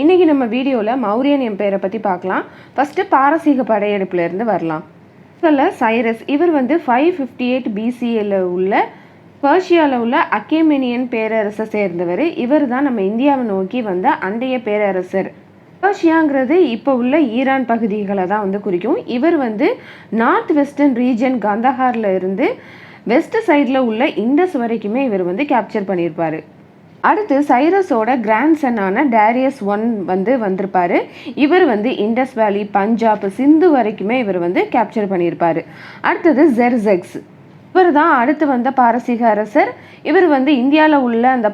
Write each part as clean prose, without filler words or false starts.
இன்றைக்கி நம்ம வீடியோவில் மௌரியன் எம்பையரை பற்றி பார்க்கலாம். ஃபஸ்ட்டு பாரசீக படையெடுப்புலேருந்து வரலாம். இதில் சைரஸ் இவர் வந்து 558 BCL உள்ள பர்ஷியாவில் உள்ள அக்கேமெனியன் பேரரசை சேர்ந்தவர். இவர் தான் நம்ம இந்தியாவை நோக்கி வந்த அண்டைய பேரரசர். பர்ஷியாங்கிறது இப்போ உள்ள ஈரான் பகுதிகளை தான் வந்து குறிக்கும். இவர் வந்து நார்த் வெஸ்டர்ன் ரீஜன் கந்தஹாரில் இருந்து வெஸ்ட் சைடில் உள்ள இண்டஸ் வரைக்குமே இவர் வந்து கேப்சர் பண்ணியிருப்பார். அடுத்து சைரஸோட கிராண்ட் சன்னான டேரியஸ் I வந்து வந்திருப்பார். இவர் வந்து இண்டஸ் வேலி, பஞ்சாப், சிந்து வரைக்குமே இவர் வந்து கேப்சர் பண்ணியிருப்பார். அடுத்தது ஜெர்செக்ஸ், இவர் தான் அடுத்து வந்த பாரசீக அரசர். இவர் வந்து இந்தியாவில் உள்ள அந்த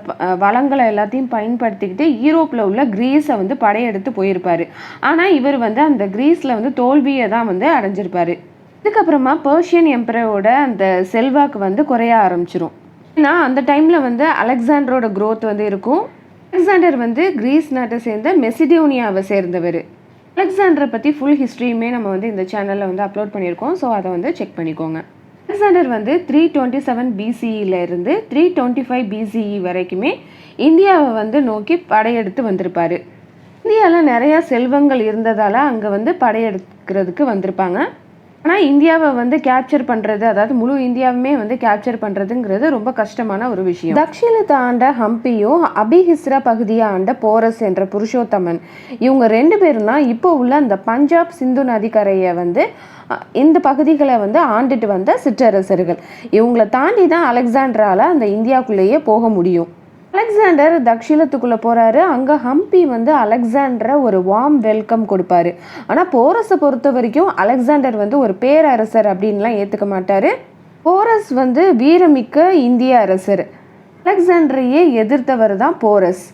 வளங்களை எல்லாத்தையும் பயன்படுத்திக்கிட்டு யூரோப்பில் உள்ள கிரீஸை வந்து படையெடுத்து போயிருப்பார். ஆனால் இவர் வந்து அந்த கிரீஸில் வந்து தோல்வியை தான் வந்து அடைஞ்சிருப்பார். இதுக்கப்புறமா பர்ஷியன் எம்பரோட அந்த செல்வாக்கு வந்து குறைய ஆரம்பிச்சிரும். ஏன்னா அந்த டைமில் வந்து அலெக்சாண்டரோட க்ரோத் வந்து இருக்கும். அலெக்சாண்டர் வந்து கிரீஸ் நாட்டை சேர்ந்த மெசிடோனியாவை சேர்ந்தவர். அலெக்சாண்டரை பற்றி ஃபுல் ஹிஸ்ட்ரியுமே நம்ம வந்து இந்த சேனலில் வந்து அப்லோட் பண்ணியிருக்கோம். ஸோ அதை வந்து செக் பண்ணிக்கோங்க. அலெக்சாண்டர் வந்து 327 BCEலேருந்து 325 BCE வரைக்குமே இந்தியாவை வந்து நோக்கி படையெடுத்து வந்திருப்பார். இந்தியாவில் நிறையா செல்வங்கள் இருந்ததால் அங்கே வந்து படையெடுக்கிறதுக்கு வந்திருப்பாங்க. ஆனால் இந்தியாவை வந்து கேப்சர் பண்ணுறது, அதாவது முழு இந்தியாவுமே வந்து கேப்சர் பண்ணுறதுங்கிறது ரொம்ப கஷ்டமான ஒரு விஷயம். தக்ஷிணத்தை ஆண்ட ஹம்பியும் அபிஹிஸ்ரா பகுதியை ஆண்ட போரஸ் என்ற புருஷோத்தமன், இவங்க 2 பேரும் தான் இப்போ உள்ள அந்த பஞ்சாப் சிந்து நதிக்கரையை வந்து இந்த பகுதிகளை வந்து ஆண்டுட்டு வந்த சிற்றரசர்கள். இவங்களை தாண்டி தான் அலெக்சாண்டரால் அந்த இந்தியாவுக்குள்ளேயே போக முடியும். அலெக்சாண்டர் தக்ஷிணத்துக்குள்ளே போகிறாரு. அங்கே ஹம்பி வந்து அலெக்சாண்டரை ஒரு வார்ம் வெல்கம் கொடுப்பாரு. ஆனால் போரஸை பொறுத்த வரைக்கும் அலெக்சாண்டர் வந்து ஒரு பேரரசர் அப்படின்லாம் ஏற்றுக்க மாட்டார். போரஸ் வந்து வீரமிக்க இந்திய அரசர். அலெக்சாண்டரையே எதிர்த்தவர் தான் போரஸ்.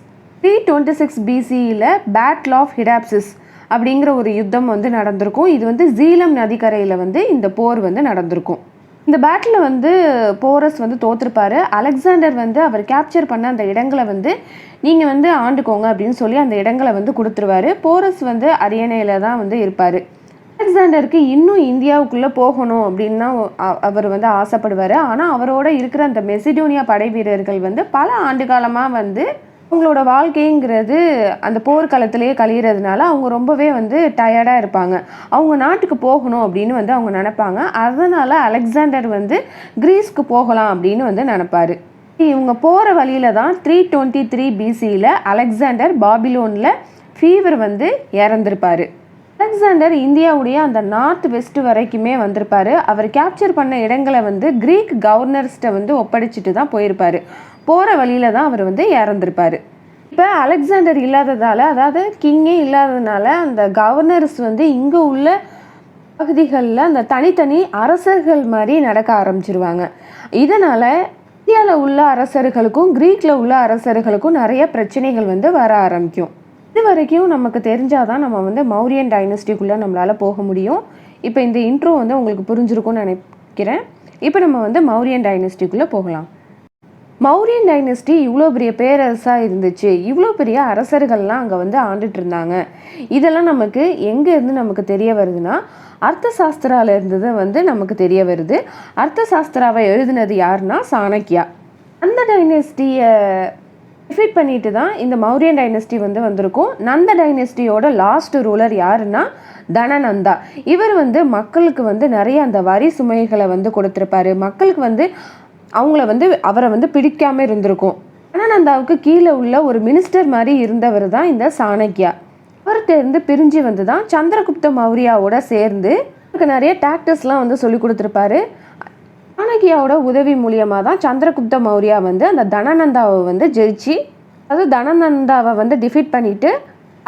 326 BCEல பேட்டில் ஆஃப் ஹிடாப்சிஸ் அப்படிங்கிற ஒரு யுத்தம் வந்து நடந்திருக்கும். இது வந்து ஜீலம் நதிக்கரையில் வந்து இந்த போர் வந்து நடந்திருக்கும். இந்த பேட்டில் வந்து போரஸ் வந்து தோற்றுருப்பார். அலெக்சாண்டர் வந்து அவர் கேப்சர் பண்ண அந்த இடங்களை வந்து நீங்கள் வந்து ஆண்டுக்கோங்க அப்படின்னு சொல்லி அந்த இடங்களை வந்து கொடுத்துருவார். போரஸ் வந்து அரியணையில் தான் வந்து இருப்பார். அலெக்சாண்டருக்கு இன்னும் இந்தியாவுக்குள்ளே போகணும் அப்படின்னா அவர் வந்து ஆசைப்படுவார். ஆனால் அவரோட இருக்கிற அந்த மெசிடோனியா படை வீரர்கள் வந்து பல ஆண்டு காலமாக வந்து அவங்களோட வாழ்க்கைங்கிறது அந்த போர்க்களத்திலேயே கழிகிறதுனால அவங்க ரொம்பவே வந்து டயர்டாக இருப்பாங்க. அவங்க நாட்டுக்கு போகணும் அப்படின்னு வந்து அவங்க நினைப்பாங்க. அதனால் அலெக்சாண்டர் வந்து கிரீஸ்க்கு போகலாம் அப்படின்னு வந்து நினைப்பார். இவங்க போகிற வழியில் தான் 323 BCEல அலெக்சாண்டர் பாபிலோனில் ஃபீவர் வந்து இறந்துருப்பார். அலெக்சாண்டர் இந்தியாவுடைய அந்த நார்த் வெஸ்ட் வரைக்குமே வந்திருப்பார். அவர் கேப்சர் பண்ண இடங்களை வந்து கிரீக் கவர்னர்ஸ்ட்டை வந்து ஒப்படைச்சிட்டு தான் போயிருப்பார். போகிற வழியில் தான் அவர் வந்து இறந்துருப்பார். இப்போ அலெக்சாண்டர் இல்லாததால், அதாவது கிங்கே இல்லாததுனால அந்த கவர்னர்ஸ் வந்து இங்கே உள்ள பகுதிகளில் அந்த தனித்தனி அரசர்கள் மாதிரி நடக்க ஆரம்பிச்சிருவாங்க. இதனால் இந்தியாவில் உள்ள அரசர்களுக்கும் கிரீக்கில் உள்ள அரசர்களுக்கும் நிறைய பிரச்சனைகள் வந்து வர ஆரம்பிக்கும். இது வரைக்கும் நமக்கு தெரிஞ்சாதான் நம்ம வந்து மௌரியன் டைனஸ்டிக்குள்ளே நம்மளால் போக முடியும். இப்போ இந்த இன்ட்ரோ வந்து உங்களுக்கு புரிஞ்சிருக்கும்னு நினைக்கிறேன். இப்போ நம்ம வந்து மௌரியன் டைனஸ்டிக்குள்ளே போகலாம். மௌரியன் டைனஸ்டி இவ்வளோ பெரிய பேரரசாக இருந்துச்சு, இவ்வளோ பெரிய அரசர்கள்லாம் அங்கே வந்து ஆண்டுட்டு இருந்தாங்க. இதெல்லாம் நமக்கு எங்கேருந்து நமக்கு தெரிய வருதுன்னா அர்த்த சாஸ்திராவில் இருந்தது வந்து நமக்கு தெரிய வருது. அர்த்த சாஸ்திராவை எழுதினது யாருன்னா சாணக்கியா. அந்த டைனஸ்டியை டிஃபீட் பண்ணிட்டு தான் இந்த மௌரியன் டைனஸ்டி வந்து வந்திருக்கும். நந்த டைனஸ்டியோட லாஸ்ட் ரூலர் யாருன்னா தனநந்தா. இவர் வந்து மக்களுக்கு வந்து நிறைய அந்த வரி சுமைகளை வந்து கொடுத்துருப்பாரு. மக்களுக்கு வந்து அவங்கள வந்து அவரை வந்து பிடிக்காமல் இருந்திருக்கும். தனநந்தாவுக்கு கீழே உள்ள ஒரு மினிஸ்டர் மாதிரி இருந்தவர் தான் இந்த சாணக்கியா. அவர்கிட்ட பிரிஞ்சு வந்து தான் சந்திரகுப்த மௌரியாவோட சேர்ந்து அவருக்கு நிறைய டாக்டிக்ஸ்லாம் வந்து சொல்லி கொடுத்துருப்பாரு. சாணக்கியாவோட உதவி மூலியமாக தான் சந்திரகுப்த மௌரியா வந்து அந்த தனநந்தாவை வந்து ஜெயிச்சு, அதாவது தனநந்தாவை வந்து டிஃபீட் பண்ணிட்டு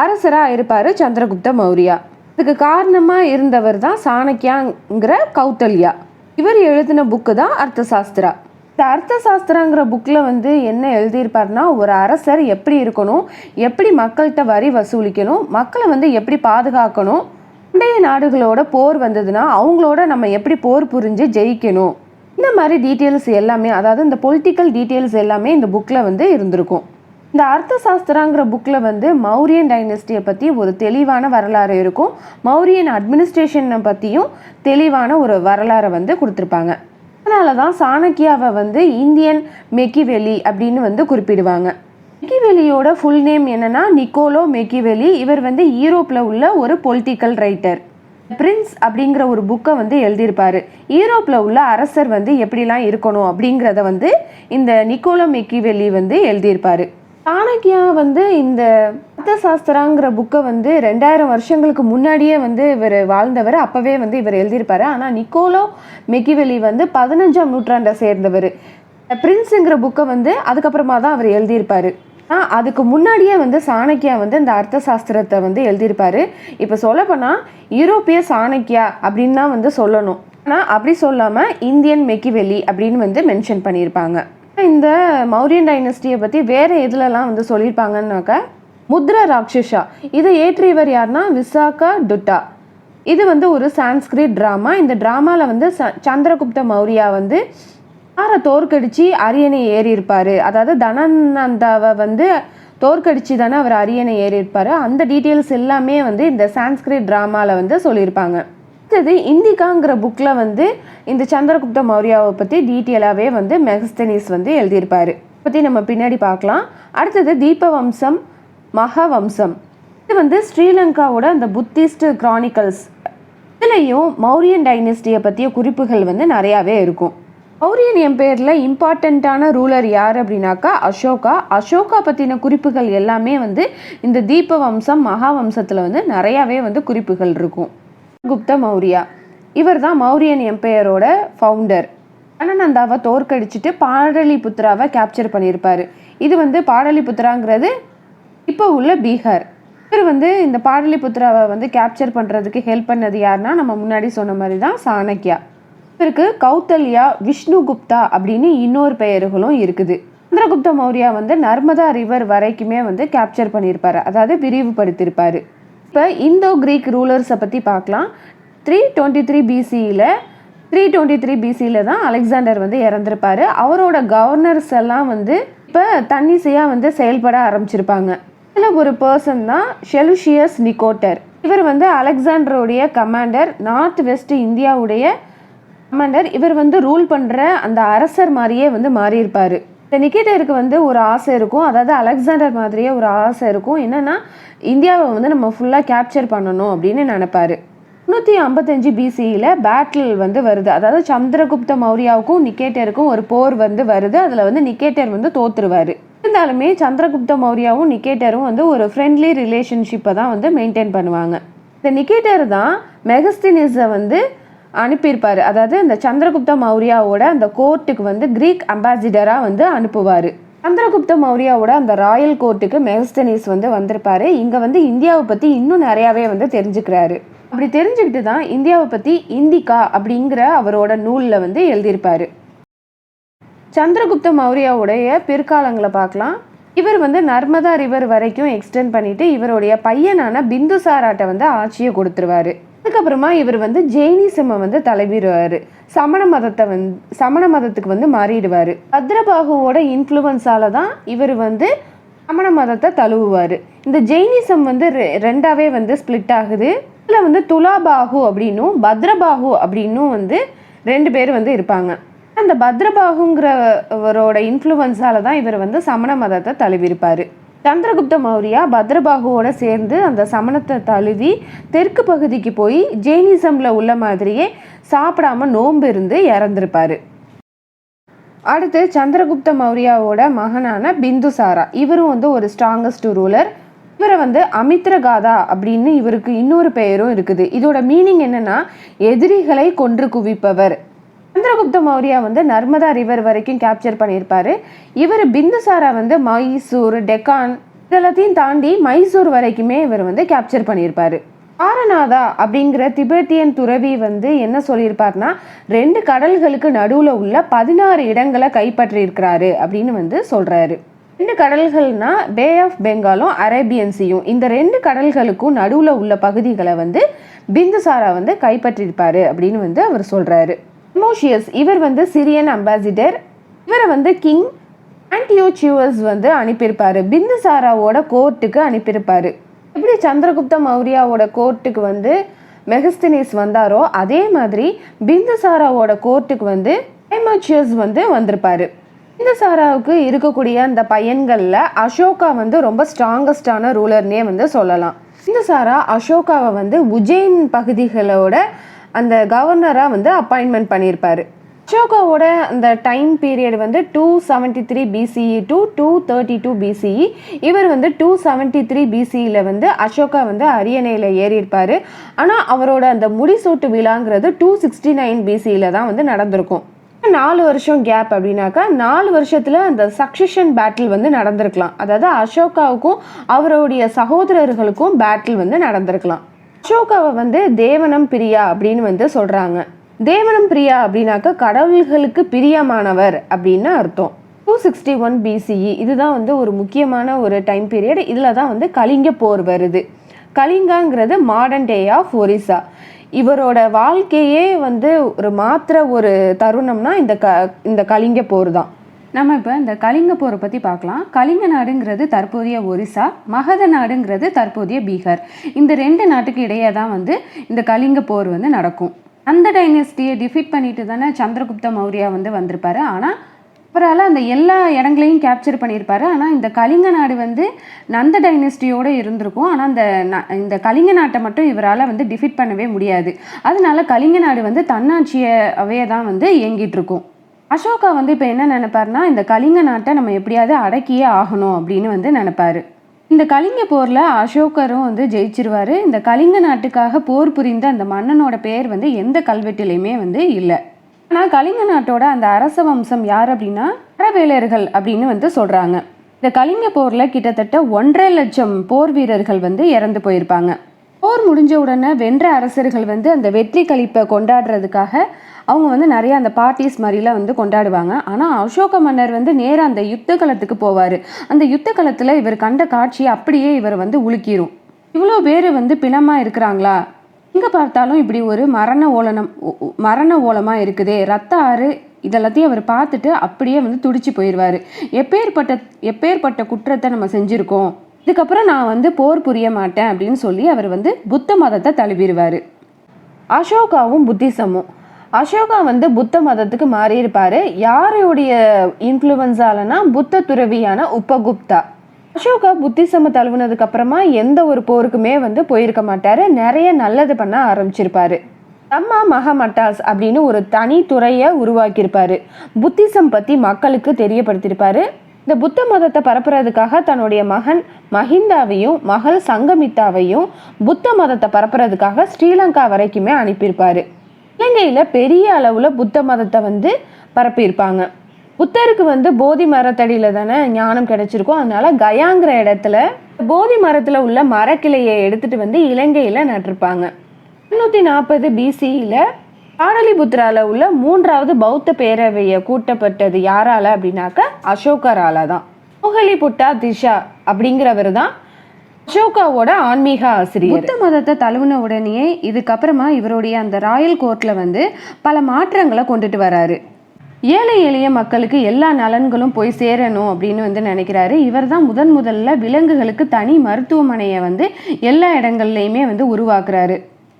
அரசராக இருப்பார் சந்திரகுப்த மௌரியா. இதுக்கு காரணமாக இருந்தவர் தான் சாணக்கியாங்கிற கௌதல்யா. இவர் எழுதின புக்கு தான் அர்த்த சாஸ்திரா. இந்த அர்த்த சாஸ்திராங்கிற புக்கில் வந்து என்ன எழுதியிருப்பார்னா, ஒரு அரசர் எப்படி இருக்கணும், எப்படி மக்கள்கிட்ட வரி வசூலிக்கணும், மக்களை வந்து எப்படி பாதுகாக்கணும், அண்டைய நாடுகளோட போர் வந்ததுன்னா அவங்களோட நம்ம எப்படி போர் புரிஞ்சு ஜெயிக்கணும், இந்த மாதிரி டீட்டெயில்ஸ் எல்லாமே, அதாவது இந்த பொலிட்டிக்கல் டீட்டெயில்ஸ் எல்லாமே இந்த புக்கில் வந்து இருந்திருக்கும். இந்த அர்த்த சாஸ்திராங்கிற புக்கில் வந்து மௌரியன் டைனஸ்டியை பற்றி ஒரு தெளிவான வரலாறு இருக்கும். மௌரியன் அட்மினிஸ்ட்ரேஷனை பற்றியும் தெளிவான ஒரு வரலாறை வந்து கொடுத்துருப்பாங்க. அதனால தான் சாணக்கியாவை வந்து இந்தியன் மெக்கிவெலி அப்படின்னு வந்து குறிப்பிடுவாங்க. மெக்கிவெலியோட ஃபுல் நேம் என்னன்னா நிக்கோலோ மெக்கிவெலி. இவர் வந்து யூரோப்பில் உள்ள ஒரு பொலிட்டிக்கல் ரைட்டர். பிரின்ஸ் அப்படிங்கிற ஒரு புக்கை வந்து எழுதியிருப்பார். யூரோப்பில் உள்ள அரசர் வந்து எப்படிலாம் இருக்கணும் அப்படிங்கிறத வந்து இந்த நிக்கோலோ மெக்கிவெலி வந்து எழுதியிருப்பார். சாணக்கியா வந்து இந்த அர்த்தசாஸ்திராங்கிற புக்கை வந்து 2000 வருஷங்களுக்கு முன்னாடியே வந்து இவர் வாழ்ந்தவர். அப்போவே வந்து இவர் எழுதியிருப்பார். ஆனால் நிக்கோலோ மெக்கிவெலி வந்து 15ஆம் நூற்றாண்டை சேர்ந்தவர். பிரின்ஸுங்கிற புக்கை வந்து அதுக்கப்புறமா தான் அவர் எழுதியிருப்பார். அதுக்கு முன்னாடியே வந்து சாணக்கியா வந்து இந்த அர்த்த சாஸ்திரத்தை வந்து எழுதியிருப்பார். இப்போ சொல்லப்போனால் யூரோப்பிய சாணக்கியா அப்படின்னு தான் வந்து சொல்லணும். ஆனால் அப்படி சொல்லாமல் இந்தியன் மெக்கிவெலி அப்படின்னு வந்து மென்ஷன் பண்ணியிருப்பாங்க. இந்த மௌரியன் டைனஸ்டியை பற்றி வேறு எதுலலாம் வந்து சொல்லியிருப்பாங்கன்னாக்கா முத்ர ராட்சஷா, இதை ஏற்றியவர் யாருன்னா விசாகா டுட்டா. இது வந்து ஒரு சான்ஸ்கிரிட் ட்ராமா. இந்த ட்ராமாவில் வந்து சந்திரகுப்த மௌரியா வந்து யாரை தோற்கடிச்சு அரியணை ஏறி இருப்பார், அதாவது தனநந்தாவை வந்து தோற்கடிச்சு தானே அவர் அரியணை ஏறி இருப்பார். அந்த டீட்டெயில்ஸ் எல்லாமே வந்து இந்த சான்ஸ்கிரிட் ட்ராமாவில் வந்து சொல்லியிருப்பாங்க. அடுத்தது இந்திகாங்கிற புக்கில் வந்து இந்த சந்திரகுப்த மௌரியாவை பற்றி டீட்டெயிலாகவே வந்து மெகஸ்தனீஸ் வந்து எழுதியிருப்பார். பற்றி நம்ம பின்னாடி பார்க்கலாம். அடுத்தது தீபவம்சம் மகாவம்சம். இது வந்து ஸ்ரீலங்காவோட அந்த புத்திஸ்ட் கிரானிக்கல்ஸ். இதுலேயும் மௌரியன் டைனஸ்டியை பற்றிய குறிப்புகள் வந்து நிறையாவே இருக்கும். மௌரியன் எம்பையரில் இம்பார்ட்டண்ட்டான ரூலர் யார் அப்படின்னாக்கா அசோகா. அசோகா பற்றின குறிப்புகள் எல்லாமே வந்து இந்த தீபவம்சம் மகாவம்சத்தில் வந்து நிறையாவே வந்து குறிப்புகள் இருக்கும். குப்த மௌரியா, இவர் தான் மௌரியன் எம்பையரோட ஃபவுண்டர். தனநந்தாவை தோற்கடிச்சிட்டு பாடலிபுத்ராவை கேப்சர் பண்ணியிருப்பார். இது வந்து பாடலிபுத்ராங்கிறது இப்போ உள்ள பீகார். இவர் வந்து இந்த பாடலிபுத்ராவை வந்து கேப்சர் பண்ணுறதுக்கு ஹெல்ப் பண்ணது யாருன்னா நம்ம முன்னாடி சொன்ன மாதிரி தான் சாணக்கியா. இவருக்கு கௌதல்யா, விஷ்ணுகுப்தா அப்படின்னு இன்னொரு பெயர்களும் இருக்குது. சந்திரகுப்த மௌரியா வந்து நர்மதா ரிவர் வரைக்குமே வந்து கேப்சர் பண்ணியிருப்பார், அதாவது விரிவுபடுத்தியிருப்பார். இப்போ இந்தோ கிரீக் ரூலர்ஸை பற்றி பார்க்கலாம். 323 பிசியில் தான் அலெக்சாண்டர் வந்து இறந்துருப்பார். அவரோட கவர்னர்ஸ் எல்லாம் வந்து இப்போ தன்னிசையாக வந்து செயல்பட ஆரம்பிச்சிருப்பாங்க. இதில் ஒரு பர்சன் தான் ஷெலுஷியஸ் நிக்கோட்டர். இவர் வந்து அலெக்சாண்டருடைய கமாண்டர், நார்த் வெஸ்ட் இந்தியாவுடைய கமாண்டர். இவர் வந்து ரூல் பண்ணுற அந்த அரசர் மாதிரியே வந்து மாறியிருப்பார். இந்த நிக்கேட்டருக்கு வந்து ஒரு ஆசை இருக்கும், அதாவது அலெக்சாண்டர் மாதிரியே ஒரு ஆசை இருக்கும். என்னென்னா இந்தியாவை வந்து நம்ம ஃபுல்லாக கேப்சர் பண்ணணும் அப்படின்னு நினைப்பாரு. 355 பிசியில் பேட்டில் வந்து வருது, அதாவது சந்திரகுப்த மௌரியாவுக்கும் நிக்கேட்டருக்கும் ஒரு போர் வந்து வருது. அதில் வந்து நிக்கேட்டர் வந்து தோற்றுருவார். இருந்தாலுமே சந்திரகுப்த மௌரியாவும் நிக்கேட்டரும் வந்து ஒரு ஃப்ரெண்ட்லி ரிலேஷன்ஷிப்பை தான் வந்து மெயின்டைன் பண்ணுவாங்க. இந்த நிக்கேட்டர் தான் மெகஸ்தீனிஸை வந்து அனுப்பியிருப்பார், அதாவது இந்த சந்திரகுப்த மௌரியாவோட அந்த கோர்ட்டுக்கு வந்து கிரீக் அம்பாசிடராக வந்து அனுப்புவார். சந்திரகுப்த மௌரியாவோட அந்த ராயல் கோர்ட்டுக்கு மெகஸ்தனீஸ் வந்து வந்திருப்பாரு. இங்கே வந்து இந்தியாவை பற்றி இன்னும் நிறையாவே வந்து தெரிஞ்சுக்கிறாரு. அப்படி தெரிஞ்சுக்கிட்டு தான் இந்தியாவை பற்றி இந்திகா அப்படிங்கிற அவரோட நூலில் வந்து எழுதியிருப்பார். சந்திரகுப்த மௌரியாவுடைய பிற்காலங்களை பார்க்கலாம். இவர் வந்து நர்மதா ரிவர் வரைக்கும் எக்ஸ்டெண்ட் பண்ணிட்டு இவருடைய பையனான பிந்துசாராட்டை வந்து ஆட்சியை கொடுத்துருவாரு. அதுக்கப்புறமா இவர் வந்து ஜெயினிசமை வந்து தலைவிடுவார். சமண மதத்துக்கு வந்து மாறிடுவார். பத்ரபாகுவோட இன்ஃப்ளூவன்ஸால தான் இவர் வந்து சமண மதத்தை தழுவுவார். இந்த ஜெயினிசம் வந்து ரெண்டாவே வந்து ஸ்பிளிட் ஆகுது. இதில் வந்து துலாபாகு அப்படின்னும் பத்ரபாகு அப்படின்னும் வந்து 2 பேர் வந்து இருப்பாங்க. அந்த பத்ரபாகுங்கிறவரோட இன்ஃப்ளூவன்ஸால தான் இவர் வந்து சமண மதத்தை தழுவிருப்பார். சந்திரகுப்த மௌரியா பத்ரபாகுவோட சேர்ந்து அந்த சமணத்தை தழுவி தெற்கு பகுதிக்கு போய் ஜெயினிசமில் உள்ள மாதிரியே சாப்பிடாம நோன்பு இருந்து இறந்துருப்பார். அடுத்து சந்திரகுப்த மௌரியாவோட மகனான பிந்துசாரா, இவரும் வந்து ஒரு ஸ்ட்ராங்கஸ்ட் ரூலர். இவரை வந்து அமித்ரகாதா அப்படின்னு இவருக்கு இன்னொரு பெயரும் இருக்குது. இதோட மீனிங் என்னன்னா எதிரிகளை கொன்று குவிப்பவர். சந்திரகுப்த மௌரியா வந்து நர்மதா ரிவர் வரைக்கும் கேப்சர் பண்ணியிருப்பாரு. இவர் பிந்துசாரா வந்து மைசூர், டெக்கான் இதெல்லாத்தையும் தாண்டி மைசூர் வரைக்குமே இவர் வந்து கேப்சர் பண்ணியிருப்பாரு. ஆரநாதா அப்படிங்கிற திபெத்தியன் துறவி வந்து என்ன சொல்லியிருப்பார்னா 2 கடல்களுக்கு நடுவில் உள்ள 16 இடங்களை கைப்பற்றி இருக்கிறாரு அப்படின்னு வந்து சொல்றாரு. 2 கடல்கள்னா பே ஆஃப் பெங்காலும் அரேபியன் சீயும். இந்த 2 கடல்களுக்கும் நடுவில் உள்ள பகுதிகளை வந்து பிந்துசாரா வந்து கைப்பற்றியிருப்பாரு அப்படின்னு வந்து அவர் சொல்றாரு. திமோஷியஸ், இவர் வந்து சிரியன் அம்பாசிடர். இவரை வந்து கிங் ஆன்டியோச்சியஸ் வந்து அனுப்பியிருப்பாரு. பிந்துசாராவோட கோர்ட்டுக்கு அனுப்பியிருப்பாரு. எப்படி சந்திரகுப்த மௌரியாவோட கோர்ட்டுக்கு வந்து மெகஸ்தனீஸ் வந்தாரோ அதே மாதிரி பிந்துசாராவோட கோர்ட்டுக்கு வந்து டைமோச்சியஸ் வந்து வந்திருப்பாரு. பிந்துசாராவுக்கு இருக்கக்கூடிய அந்த பையன்களில் அசோகா வந்து ரொம்ப ஸ்ட்ராங்கஸ்டான ரூலர்னே வந்து சொல்லலாம். பிந்துசாரா அசோகாவை வந்து உஜ்ஜைன் பகுதிகளோட அந்த கவர்னராக வந்து அப்பாயின்மெண்ட் பண்ணியிருப்பார். அசோகாவோட அந்த டைம் பீரியட் வந்து 273 BCE டு 232 BCE. இவர் வந்து 273 BCEல வந்து அசோகா வந்து அரியணையில் ஏறியிருப்பார். ஆனால் அவரோட அந்த முடிசூட்டு விழாங்கிறது 269 BCEல தான் வந்து நடந்திருக்கும். 4 வருஷம் கேப் அப்படின்னாக்கா 4 வருஷத்தில் அந்த சக்சஷன் பேட்டில் வந்து நடந்திருக்கலாம். அதாவது அசோகாவுக்கும் அவருடைய சகோதரர்களுக்கும் பேட்டில் வந்து நடந்திருக்கலாம். அசோகாவை வந்து தேவனம் பிரியா அப்படின்னு வந்து சொல்கிறாங்க. தேவனம் பிரியா அப்படின்னாக்கா கடவுள்களுக்கு பிரியமானவர் அப்படின்னு அர்த்தம். 261 BCE இதுதான் வந்து ஒரு முக்கியமான ஒரு டைம் பீரியட். இதில் தான் வந்து கலிங்க போர் வருது. கலிங்காங்கிறது மாடர்ன் டே ஆஃப் ஒரிசா. இவரோட வாழ்க்கையே வந்து ஒரு தருணம்னா இந்த கலிங்க போர் தான். நம்ம இப்போ இந்த கலிங்க போரை பற்றி பார்க்கலாம். கலிங்க நாடுங்கிறது தற்போதைய ஒரிசா, மகத நாடுங்கிறது தற்போதைய பீகார். இந்த 2 நாட்டுக்கு இடையே தான் வந்து இந்த கலிங்க போர் வந்து நடக்கும். அந்த டைனஸ்டியை டிஃபீட் பண்ணிட்டு தானே சந்திரகுப்த மௌரியா வந்து வந்திருப்பாரு. ஆனால் அவரால் அந்த எல்லா இடங்களையும் கேப்சர் பண்ணியிருப்பாரு. ஆனால் இந்த கலிங்க நாடு வந்து நந்த டைனஸ்டியோடு இருந்திருக்கும். ஆனால் இந்த கலிங்க நாட்டை மட்டும் இவரால் வந்து டிஃபீட் பண்ணவே முடியாது. அதனால கலிங்க நாடு வந்து தன்னாட்சியவே தான் வந்து இயங்கிட்டு இருக்கும். அசோகா வந்து இப்போ என்ன நினைப்பாருன்னா, இந்த கலிங்க நாட்டை நம்ம எப்படியாவது அடக்கியே ஆகணும் அப்படின்னு வந்து நினைப்பாரு. இந்த கலிங்க போரில் அசோகரும் வந்து ஜெயிச்சிருவார். இந்த கலிங்க நாட்டுக்காக போர் புரிந்த அந்த மன்னனோட பேர் வந்து எந்த கல்வெட்டிலையுமே வந்து இல்லை. ஆனால் கலிங்க நாட்டோட அந்த அரச வம்சம் யார் அப்படின்னா அறவேலர்கள் அப்படின்னு வந்து சொல்கிறாங்க. இந்த கலிங்க போரில் கிட்டத்தட்ட 1.5 லட்சம் போர் வீரர்கள் வந்து இறந்து போயிருப்பாங்க. போர் முடிஞ்ச உடனே வென்ற அரசர்கள் வந்து அந்த வெற்றி களிப்பை கொண்டாடுறதுக்காக அவங்க வந்து நிறைய அந்த பார்ட்டிஸ் மாதிரிலாம் வந்து கொண்டாடுவாங்க. ஆனால் அசோக மன்னர் வந்து நேராக அந்த யுத்த களத்துக்கு போவார். அந்த யுத்த களத்தில் இவர் கண்ட காட்சியை அப்படியே இவர் வந்து உலுக்கிரும். இவ்வளோ பேர் வந்து பிணமாக இருக்கிறாங்களா, எங்கே பார்த்தாலும் இப்படி ஒரு மரண ஓலமாக இருக்குதே, ரத்த ஆறு, இதெல்லாத்தையும் அவர் பார்த்துட்டு அப்படியே வந்து துடிச்சு போயிடுவார். எப்பேற்பட்ட குற்றத்தை நம்ம செஞ்சுருக்கோம், இதுக்கப்புறம் நான் வந்து போர் புரிய மாட்டேன் அப்படின்னு சொல்லி அவர் வந்து புத்த மதத்தை தழுவிடுவார். அசோகாவும் புத்திசமும். அசோகா வந்து புத்த மதத்துக்கு மாறி இருப்பார். யாருடைய இன்ஃப்ளூயன்ஸாலனா புத்த துறவியான உபகுப்தா. அசோகா புத்திசம தழுவுனதுக்கு அப்புறமா எந்த ஒரு போருக்குமே வந்து போயிருக்க மாட்டார். நிறைய நல்லது பண்ண ஆரம்பிச்சிருப்பாரு. தம்மா மகமட்டாஸ் அப்படின்னு ஒரு தனி துறையை உருவாக்கியிருப்பாரு. புத்திசம் பற்றி மக்களுக்கு தெரியப்படுத்தியிருப்பாரு. இந்த புத்த மதத்தை பரப்புறதுக்காக தன்னுடைய மகன் மஹிந்தாவையும் மகள் சங்கமித்தாவையும் புத்த மதத்தை பரப்புறதுக்காக ஸ்ரீலங்கா வரைக்குமே அனுப்பியிருப்பாரு. இலங்கையில் பெரிய அளவில் புத்த மதத்தை வந்து பரப்பியிருப்பாங்க. புத்தருக்கு வந்து போதி மரத்தடியில் தானே ஞானம் கிடைச்சிருக்கும். அதனால கயாங்கிற இடத்துல போதி மரத்தில் உள்ள மரக்கிளையை எடுத்துட்டு வந்து இலங்கையில் நட்டிருப்பாங்க. 340 BCEல பாடலிபுத்திரால உள்ள 3வது பௌத்த பேரவையை கூட்டப்பட்டது யாரால அப்படின்னாக்க அசோகரால தான். மோகலி புட்டா திஷா அப்படிங்கிறவர் தான் அசோகாவோட ஆன்மீக ஆசிரியர். புத்த மதத்தை தழுவின உடனே இதுக்கப்புறமா இவருடைய அந்த ராயல் கோர்ட்ல வந்து பல மாற்றங்களை கொண்டுட்டு வராரு. ஏழை எளிய மக்களுக்கு எல்லா நலன்களும் போய் சேரணும் அப்படின்னு வந்து நினைக்கிறாரு. இவர் தான் முதல்ல விலங்குகளுக்கு தனி மருத்துவமனையை வந்து எல்லா இடங்கள்லையுமே வந்து உருவாக்குறாரு.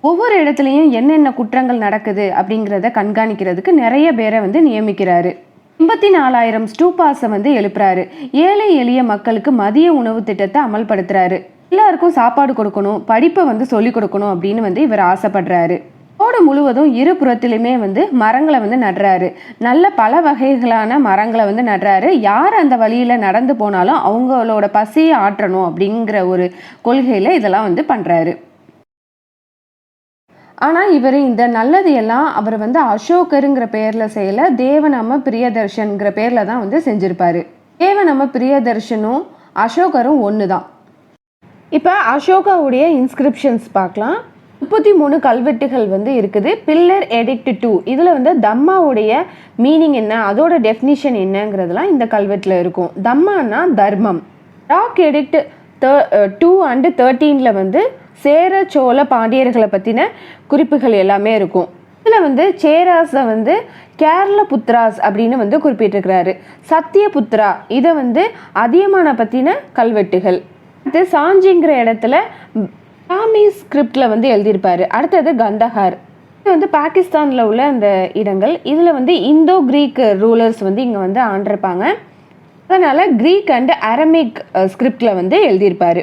ஒவ்வொரு இடத்துலையும் என்னென்ன குற்றங்கள் நடக்குது அப்படிங்கிறத கண்காணிக்கிறதுக்கு நிறைய பேரை வந்து நியமிக்கிறாரு. 84,000 ஸ்டூபாஸை வந்து எழுப்புறாரு. ஏழை எளிய மக்களுக்கு மதிய உணவு திட்டத்தை அமல்படுத்துறாரு. எல்லாருக்கும் சாப்பாடு கொடுக்கணும், படிப்பை வந்து சொல்லிக் கொடுக்கணும் அப்படின்னு வந்து இவர் ஆசைப்படுறாரு. தோடு முழுவதும் இருபுறத்திலுமே வந்து மரங்களை வந்து நடுறாரு. நல்ல பல வகைகளான மரங்களை வந்து நடுறாரு. யார் அந்த வழியில் நடந்து போனாலும் அவங்களோட பசியை ஆற்றணும் அப்படிங்கிற ஒரு கொள்கையில் இதெல்லாம் வந்து பண்ணுறாரு. ஆனால் இவர் இந்த நல்லது எல்லாம் அவர் வந்து அசோகருங்கிற பேரில் செய்யலை, தேவநாம பிரியதர்ஷன்கிற பேரில் தான் வந்து செஞ்சுருப்பார். தேவநாம பிரியதர்ஷனும் அசோகரும் ஒன்று தான். இப்போ அசோகாவுடைய இன்ஸ்கிரிப்ஷன்ஸ் பார்க்கலாம். 33 கல்வெட்டுகள் வந்து இருக்குது. பில்லர் எடிக்ட் 2 இதில் வந்து தம்மாவுடைய மீனிங் என்ன, அதோட டெஃபினிஷன் என்னங்கிறதுலாம் இந்த கல்வெட்டில் இருக்கும். தம்மானா தர்மம். ராக் எடிக்ட் 2 and 13 வந்து சேர சோழ பாண்டியர்களை பற்றின குறிப்புகள் எல்லாமே இருக்கும். இதில் வந்து சேராஸை வந்து கேரள புத்ராஸ் அப்படின்னு வந்து குறிப்பிட்டிருக்கிறாரு. சத்தியபுத்ரா இதை வந்து அதியமான பற்றின கல்வெட்டுகள். அடுத்து சாஞ்சிங்கிற இடத்துல சாமி ஸ்கிரிப்டில் வந்து எழுதியிருப்பாரு. அடுத்தது கந்தஹார். இது வந்து பாகிஸ்தானில் உள்ள அந்த இடங்கள். இதில் வந்து இந்தோ கிரீக் ரூலர்ஸ் வந்து இங்கே வந்து ஆண்டிருப்பாங்க. அதனால் க்ரீக் அண்ட் அரமிக் ஸ்கிரிப்டில் வந்து எழுதியிருப்பார்.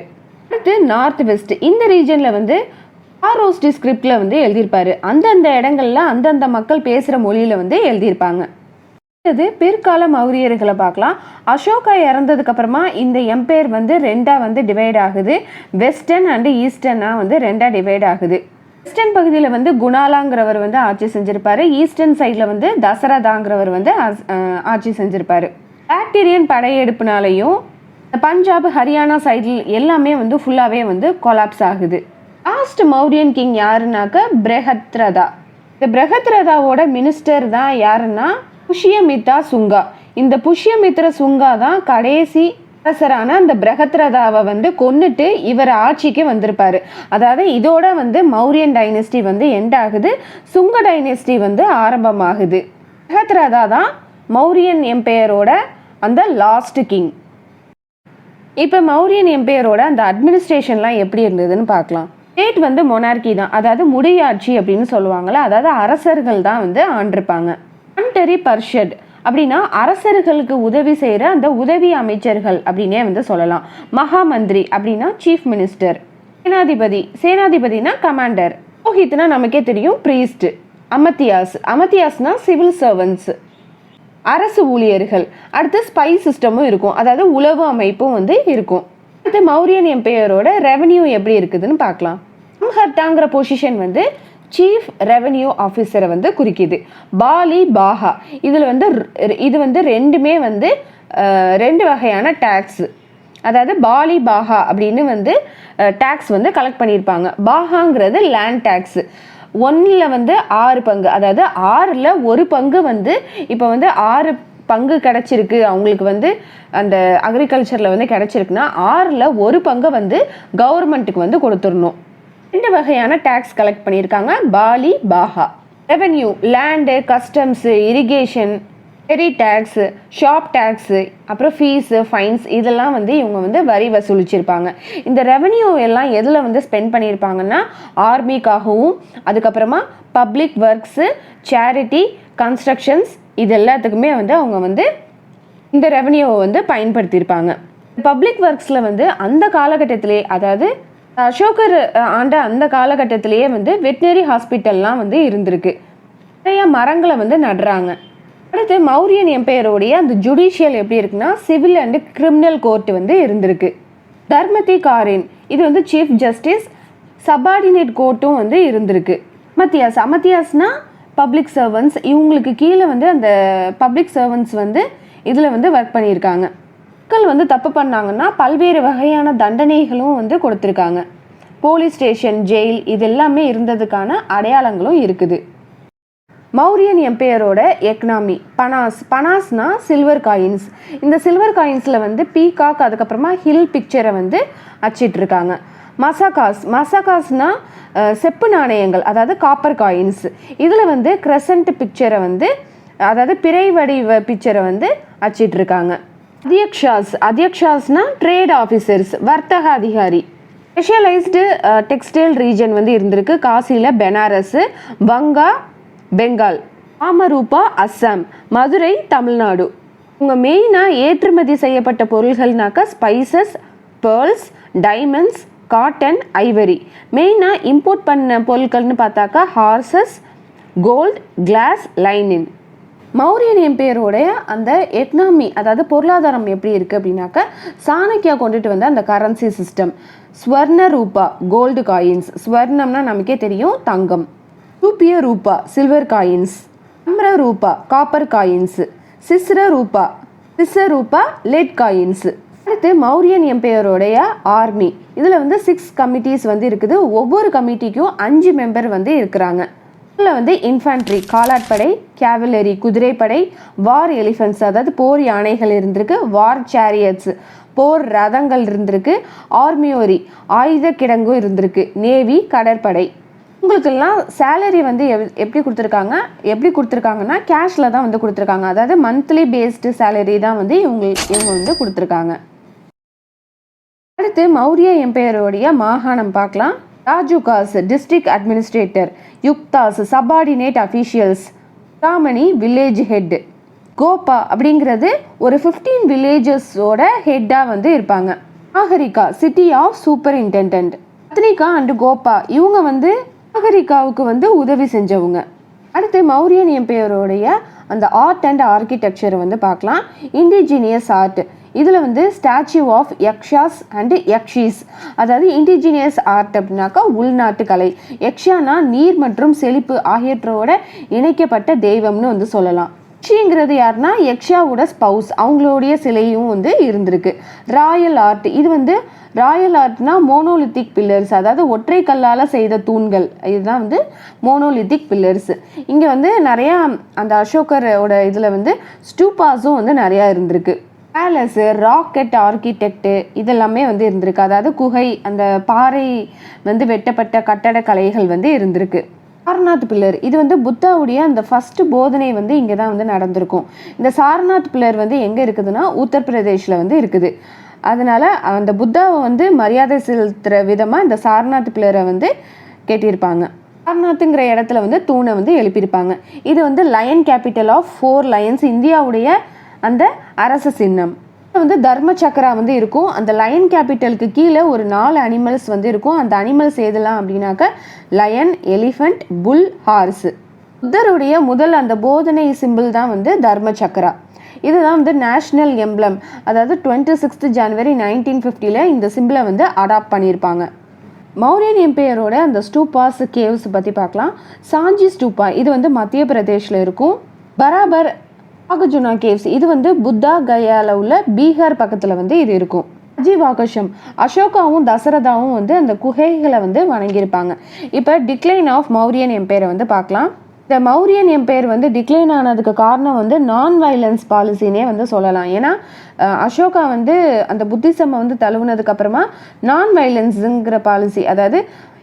அடுத்து நார்த் வெஸ்ட் இந்த ரீஜனில் வந்து ஆரோஸ்டி ஸ்கிரிப்டில் வந்து எழுதியிருப்பார். அந்தந்த இடங்கள்ல அந்தந்த மக்கள் பேசுகிற மொழியில் வந்து எழுதியிருப்பாங்க. இது பிற்கால மௌரியர்களை பார்க்கலாம். அசோகா இறந்ததுக்கு அப்புறமா இந்த எம்பையர் வந்து ரெண்டாக வந்து டிவைட் ஆகுது. வெஸ்டர்ன் அண்ட் ஈஸ்டர்னாக வந்து ரெண்டாக டிவைட் ஆகுது. வெஸ்டர்ன் பகுதியில் வந்து குணாலாங்கிறவர் வந்து ஆட்சி செஞ்சிருப்பாரு. ஈஸ்டர்ன் சைடில் வந்து தசரதாங்கிறவர் வந்து ஆட்சி செஞ்சிருப்பாரு. பாக்டீரியன் படையெடுப்புனாலையும் பஞ்சாப் ஹரியானா சைடில் எல்லாமே வந்து ஃபுல்லாகவே வந்து கொலாப்ஸ் ஆகுது. லாஸ்ட் மௌரியன் கிங் யாருன்னாக்க பிரஹத்ரதா. இந்த பிரஹத்ரதாவோட மினிஸ்டர் தான் யாருன்னா புஷ்யமித்ரா சுங்கா. இந்த புஷ்யமித்ர சுங்கா தான் கடைசி அரசரான அந்த பிரஹத்ரதாவை வந்து கொன்னுட்டு இவர் ஆட்சிக்கு வந்திருப்பாரு. அதாவது இதோட வந்து மௌரியன் டைனஸ்டி வந்து எண்ட் ஆகுது. சுங்க டைனஸ்டி வந்து ஆரம்பமாகுது. பிரஹத்ரதா தான் மௌரியன் எம்பையரோட அந்த லாஸ்ட் கிங். இப்போ மௌரியன் எம்பையரோட அந்த அட்மினிஸ்ட்ரேஷன்லாம் எப்படி இருந்ததுன்னு பார்க்கலாம். ஸ்டேட் வந்து மொனார்கி தான், அதாவது முடியாட்சி அப்படின்னு சொல்லுவாங்கள்ல, அதாவது அரசர்கள் தான் வந்து ஆண்டிருப்பாங்க. மானிட்டரி பர்ஷட் அப்படின்னா அரசர்களுக்கு உதவி செய்கிற அந்த உதவி அமைச்சர்கள் அப்படின்னே வந்து சொல்லலாம். மகாமந்திரி அப்படின்னா சீஃப் மினிஸ்டர். சேனாதிபதினா கமாண்டர். புரோஹித்னா நமக்கே தெரியும் பிரீஸ்ட். அமத்தியாஸ்னா சிவில் சர்வன்ட்ஸ், அரசு ஊழியர்கள். அடுத்து ஸ்பை சிஸ்டமும் இருக்கும், அதாவது உளவு அமைப்பும் வந்து இருக்கும். அடுத்து மௌரியன் எம்பையரோட ரெவன்யூ எப்படி இருக்குதுன்னு பார்க்கலாம். அம்ஹர்டாங்கிற பொசிஷன் வந்து சீஃப் ரெவன்யூ ஆஃபீஸரை வந்து குறிக்குது. பாலி பாஹா இது வந்து ரெண்டுமே வந்து ரெண்டு வகையான டேக்ஸ். அதாவது பாலி பாஹா அப்படின்னு வந்து டேக்ஸ் வந்து கலெக்ட் பண்ணியிருப்பாங்க. பாஹாங்கிறது லேண்ட் டேக்ஸ். 1ல் வந்து 6 பங்கு, அதாவது 6ல் 1 பங்கு வந்து இப்போ வந்து 6 பங்கு கிடச்சிருக்கு அவங்களுக்கு வந்து அந்த அக்ரிகல்ச்சரில் வந்து கிடச்சிருக்குன்னா 6ல் 1 பங்கு வந்து கவர்மெண்ட்டுக்கு வந்து கொடுத்துடணும். 2 வகையான டேக்ஸ் கலெக்ட் பண்ணியிருக்காங்க Bali Bhaga. Revenue land, customs, irrigation, dairy tax, shop tax, அப்புறம் ஃபீஸு, ஃபைன்ஸ் இதெல்லாம் வந்து இவங்க வந்து வரி வசூலிச்சிருப்பாங்க. இந்த ரெவென்யூ எல்லாம் எதில் வந்து ஸ்பெண்ட் பண்ணியிருப்பாங்கன்னா ஆர்மிக்காகவும், அதுக்கப்புறமா பப்ளிக் ஒர்க்ஸு, சேரிட்டி, கன்ஸ்ட்ரக்ஷன்ஸ் இது எல்லாத்துக்குமே வந்து அவங்க வந்து இந்த ரெவென்யூவை வந்து பயன்படுத்தியிருப்பாங்க. பப்ளிக் ஒர்க்ஸில் வந்து அந்த காலகட்டத்திலே, அதாவது அசோகர் ஆண்ட அந்த காலகட்டத்திலேயே வந்து வெட்டினரி ஹாஸ்பிட்டல்லாம் வந்து இருந்திருக்கு. நிறைய மரங்களை வந்து நடுறாங்க. அடுத்து மௌரியன் எம்பையரோடைய அந்த ஜுடிஷியல் எப்படி இருக்குன்னா சிவில் அண்ட் கிரிமினல் கோர்ட் வந்து இருந்திருக்கு. தர்மதி காரின் இது வந்து சீஃப் ஜஸ்டிஸ், சபார்டினேட் கோர்ட்டும் வந்து இருந்திருக்கு. அமத்தியாஸ்னா பப்ளிக் சர்வன்ட்ஸ். இவங்களுக்கு கீழே வந்து அந்த பப்ளிக் சர்வன்ட்ஸ் வந்து இதில் வந்து ஒர்க் பண்ணியிருக்காங்க. மக்கள் வந்து தப்பு பண்ணாங்கன்னா பல்வேறு வகையான தண்டனைகளும் வந்து கொடுத்துருக்காங்க. போலீஸ் ஸ்டேஷன், ஜெயில் இது எல்லாமே இருந்ததுக்கான அடையாளங்களும் இருக்குது. மௌரியன் எம்பையரோட எக்கனாமி பனாஸ்னா சில்வர் காயின்ஸ். இந்த சில்வர் காயின்ஸில் வந்து பீகாக், அதுக்கப்புறமா ஹில் பிக்சரை வந்து அச்சிட்ருக்காங்க. மசகாஸ்னா செப்பு நாணயங்கள், அதாவது காப்பர் காயின்ஸ். இதில் வந்து கிரசன்ட் பிக்சரை வந்து, அதாவது பிறை வடிவ பிக்சரை வந்து அச்சிட்ருக்காங்க. அத்தியக்ஷாஸ்னா ட்ரேட் ஆஃபீஸர்ஸ், வர்த்தக அதிகாரி. ஸ்பெஷலைஸ்டு டெக்ஸ்டைல் ரீஜன் வந்து இருந்திருக்கு. காசியில் பெனாரஸ், வங்கா பெங்கால், ஆமரூபா அஸ்ஸாம், மதுரை தமிழ்நாடு. உங்கள் மெயினாக ஏற்றுமதி செய்யப்பட்ட பொருள்கள்னாக்கா spices, pearls, diamonds, cotton, ivory. மெயினாக இம்போர்ட் பண்ண பொருட்கள்னு பார்த்தாக்கா ஹார்சஸ், கோல்ட், கிளாஸ், லைனின். மௌரியன் எம்பையரோடைய அந்த எக்கனாமி, அதாவது பொருளாதாரம் எப்படி இருக்குது அப்படின்னாக்கா சாணக்கியா கொண்டுட்டு வந்த அந்த கரன்சி சிஸ்டம். ஸ்வர்ண ரூபா கோல்டு காயின்ஸ், ஸ்வர்ணம்னா நமக்கே தெரியும் தங்கம். ரூபிய ரூபா சில்வர் காயின்ஸ், அம்ர ரூபா காப்பர் காயின்ஸ், சிஸ்ர ரூபா லெட் காயின்ஸ். அடுத்து மௌரியன் எம்பையரோடைய ஆர்மி. இதில் வந்து 6 கமிட்டிஸ் வந்து இருக்குது. ஒவ்வொரு கமிட்டிக்கும் 5 மெம்பர் வந்து இருக்கிறாங்க. இதில் வந்து இன்ஃபேண்ட்ரி காலாட்படை, கேவலரி குதிரைப்படை, வார் எலிஃபென்ட்ஸ் அதாவது போர் யானைகள் இருந்திருக்கு, வார் சேரியட்ஸ் போர் ரதங்கள் இருந்திருக்கு, ஆர்மியோரி ஆயுத கிடங்கு இருந்திருக்கு, நேவி கடற்படை. உங்களுக்கெல்லாம் சேலரி வந்து எப்படி கொடுத்துருக்காங்கன்னா கேஷில் தான் வந்து கொடுத்துருக்காங்க. அதாவது மந்த்லி பேஸ்டு சேலரி தான் வந்து இவங்க வந்து கொடுத்துருக்காங்க. அடுத்து மௌரிய எம்பையரோடைய மாகாணம் பார்க்கலாம். Rajukas district administrator, Yuktas subordinate officials, Gramani village head. Gopa அப்படிங்கிறது ஒரு 15 வில்லேஜஸோட ஹெட்டாக வந்து இருப்பாங்க. Nagarika city of superintendent. பத்னிகா அண்ட் கோபா இவங்க வந்து நாகரிகாவுக்கு வந்து உதவி செஞ்சவங்க. அடுத்து மௌரியன் எம்பையருடைய அந்த ஆர்ட் அண்ட் ஆர்கிடெக்சரை வந்து பார்க்கலாம். இண்டிஜினியஸ் ஆர்ட், இதில் வந்து ஸ்டாச்சு ஆஃப் யக்ஷாஸ் அண்ட் யக்ஷீஸ், அதாவது இண்டிஜினியஸ் ஆர்ட் அப்படின்னாக்கா உள்நாட்டு கலை. யக்ஷானா நீர் மற்றும் செழிப்பு ஆகியவற்றோட இணைக்கப்பட்ட தெய்வம்னு வந்து சொல்லலாம். யக்ஷிங்கிறது யாருன்னா யக்ஷாவோட ஸ்பவுஸ், அவங்களுடைய சிலையும் வந்து இருந்திருக்கு. ராயல் ஆர்ட், இது வந்து ராயல் ஆர்ட்னா மோனோலித்திக் பில்லர்ஸ், அதாவது ஒற்றை கல்லால் செய்த தூண்கள், இதுதான் வந்து மோனோலித்திக் பில்லர்ஸ். இங்கே வந்து நிறையா அந்த அசோகரோட இதில் வந்து ஸ்டூபாஸும் வந்து நிறையா இருந்திருக்கு. பேலஸு, ராக்கெட் ஆர்கிடெக்டு இதெல்லாமே வந்து இருந்திருக்கு, அதாவது குகை, அந்த பாறை வந்து வெட்டப்பட்ட கட்டட கலைகள் வந்து இருந்திருக்கு. சாரநாத் பில்லர், இது வந்து புத்தாவுடைய அந்த ஃபர்ஸ்ட் போதனை வந்து இங்கே தான் வந்து நடந்திருக்கும். இந்த சாரநாத் பில்லர் வந்து எங்கே இருக்குதுன்னா உத்தரப்பிரதேஷில் வந்து இருக்குது. அதனால அந்த புத்தாவை வந்து மரியாதை செலுத்துகிற விதமாக இந்த சாரநாத் பில்லரை வந்து கேட்டிருப்பாங்க. சாரநாத்துங்கிற இடத்துல வந்து தூணை வந்து எழுப்பியிருப்பாங்க. இது வந்து லயன் கேபிட்டல் ஆஃப் 4 லயன்ஸ், இந்தியாவுடைய அந்த அரச சின்னம். வந்து தர்ம சக்கரா வந்து இருக்கும். அந்த லயன் கேபிட்டலுக்கு கீழே ஒரு 4 அனிமல்ஸ் வந்து இருக்கும். அந்த அனிமல்ஸ் எதெல்லாம் அப்படின்னாக்க லயன், எலிஃபண்ட், புல், ஹார்ஸ். புத்தருடைய முதல் அந்த போதனை சிம்பிள் தான் வந்து தர்ம சக்கரா. இதுதான் வந்து நேஷ்னல் எம்ப்ளம், அதாவது 26 ஜனவரி 1950 இந்த சிம்பிளை வந்து அடாப்ட் பண்ணியிருப்பாங்க. மௌரியன் எம்பையரோட அந்த ஸ்டூபாஸ், கேவ்ஸ் பற்றி பார்க்கலாம். சாஞ்சி ஸ்டூபா, இது வந்து மத்திய பிரதேஷில் இருக்கும். பராபர் நாகார்ஜுனா கேவ்ஸ், இது வந்து புத்தா கயாவில் உள்ள பீகார் பக்கத்தில் வந்து இது இருக்கும். அஜீவாகஷம், அசோகாவும் தசரதாவும் வந்து அந்த குகைகளை வந்து வணங்கியிருப்பாங்க. இப்போ டிக்ளைன் ஆஃப் மௌரியன் எம்பையரை வந்து பார்க்கலாம். இந்த மௌரியன் எம்பையர் வந்து டிக்ளைன் ஆனதுக்கு காரணம் வந்து நான் வயலன்ஸ் பாலிசினே வந்து சொல்லலாம். ஏன்னா அசோகா வந்து அந்த புத்திசம்மை வந்து தழுவுனதுக்கு அப்புறமா நான் வயலன்ஸுங்கிற பாலிசி, அதாவது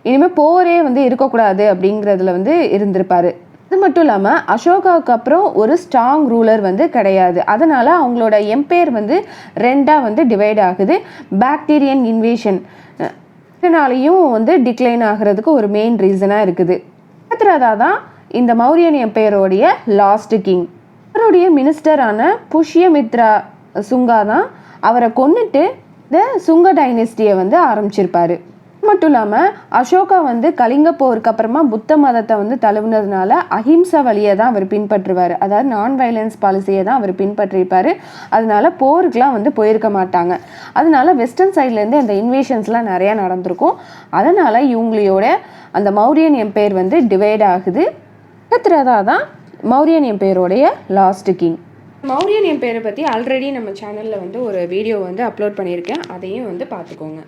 இனிமேல் போரே வந்து இருக்கக்கூடாது அப்படிங்கிறதுல வந்து இருந்திருப்பாரு. அது மட்டும் இல்லாமல் அசோகாவுக்கு அப்புறம் ஒரு ஸ்ட்ராங் ரூலர் வந்து கிடையாது. அதனால் அவங்களோட எம்பையர் வந்து 2ஆக வந்து டிவைட் ஆகுது. பாக்டீரியன் இன்வேஷன் இதனாலையும் வந்து டிக்ளைன் ஆகிறதுக்கு ஒரு மெயின் ரீசனாக இருக்குது. அடுத்ததா தான் இந்த மௌரியன் எம்பையரோடைய லாஸ்ட் கிங். அவருடைய மினிஸ்டரான புஷ்யமித்ரா சுங்கா தான் அவரை கொன்னுட்டு இந்த சுங்க டைனஸ்டியை வந்து ஆரம்பிச்சிருப்பாரு. மட்டும் இல்லாமல் அசோகா வந்து கலிங்க போருக்கு அப்புறமா புத்த மதத்தை வந்து தழுவுனதுனால அஹிம்சா வழியை தான் அவர் பின்பற்றுவார், அதாவது நான் வயலன்ஸ் பாலிசியை தான் அவர் பின்பற்றிருப்பார். அதனால போருக்கெலாம் வந்து போயிருக்க மாட்டாங்க. அதனால வெஸ்டர்ன் சைட்லேருந்து அந்த இன்வேஷன்ஸ்லாம் நிறையா நடந்திருக்கும். அதனால் இவங்களோட அந்த மௌரியன் எம்பையர் வந்து டிவைட் ஆகுது. அடுத்ததா தான் மௌரியன் எம்பையரோடைய லாஸ்ட் கிங். மௌரியன் எம்பையரை பற்றி ஆல்ரெடி நம்ம சேனலில் வந்து ஒரு வீடியோ வந்து அப்லோட் பண்ணியிருக்கேன், அதையும் வந்து பார்த்துக்கோங்க.